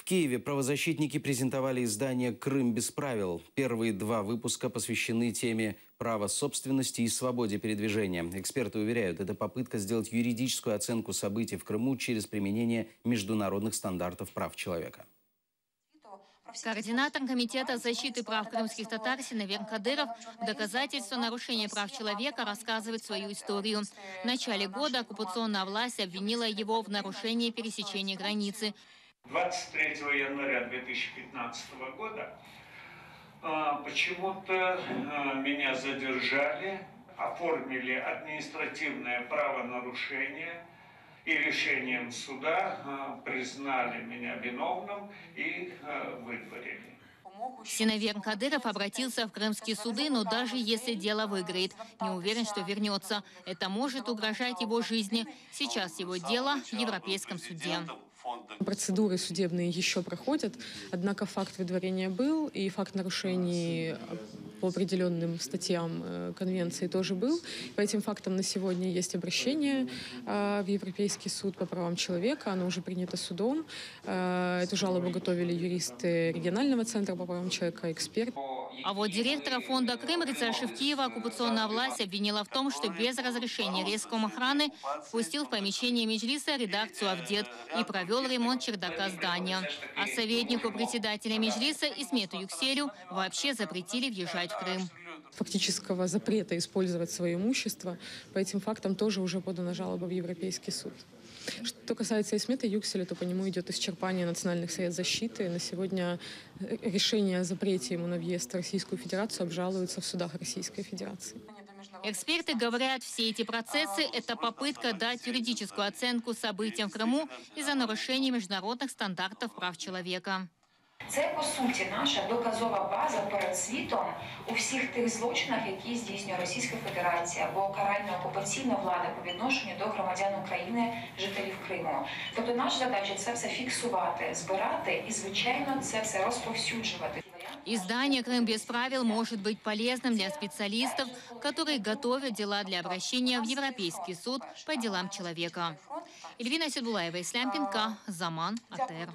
В Киеве правозащитники презентовали издание «Крым без правил». Первые два выпуска посвящены теме права собственности и свободе передвижения. Эксперты уверяют, это попытка сделать юридическую оценку событий в Крыму через применение международных стандартов прав человека. Координатор Комитета защиты прав крымских татар Синавер Кадыров в доказательство нарушения прав человека рассказывает свою историю. В начале года оккупационная власть обвинила его в нарушении пересечения границы. 23 января 2015 года почему-то меня задержали, оформили административное правонарушение и решением суда признали меня виновным и выдворили. Синавер Кадыров обратился в крымские суды, но даже если дело выиграет, не уверен, что вернется. Это может угрожать его жизни. Сейчас его дело в Европейском суде. Процедуры судебные еще проходят, однако факт выдворения был, и факт нарушений по определенным статьям Конвенции тоже был. По этим фактам на сегодня есть обращение в Европейский суд по правам человека, оно уже принято судом. Эту жалобу готовили юристы регионального центра по правам человека, эксперты. А вот директора фонда «Крым» Рыцарь Шевкиева оккупационная власть обвинила в том, что без разрешения рейском охраны впустил в помещение Меджлиса редакцию «Авдет» и провел ремонт чердака здания. А советнику председателя Меджлиса Исмету Юкселю вообще запретили въезжать в Крым. Фактического запрета использовать свое имущество по этим фактам тоже уже подана жалоба в Европейский суд. Что касается Исмета Юкселя, то по нему идет исчерпание национальных средств защиты. На сегодня решение о запрете ему на въезд в Российскую Федерацию обжалуется в судах Российской Федерации. Эксперты говорят, все эти процессы – это попытка дать юридическую оценку событиям в Крыму из-за нарушения международных стандартов прав человека. Це, по суті, наша доказова база перед світом у всіх тих злочинах, які здійснює Російська Федерація або каральна окупаційна влада по відношенню до громадян України, жителів Криму. Тобто наша задача – це все фіксувати, збирати і, звичайно, це все розповсюджувати. Издание «Крым без правил» может быть полезным для специалистов, которые готовят дела для обращения в Европейский суд по делам человека. Эльвина Седулаева, Ислам Пинка, Заман, АТР.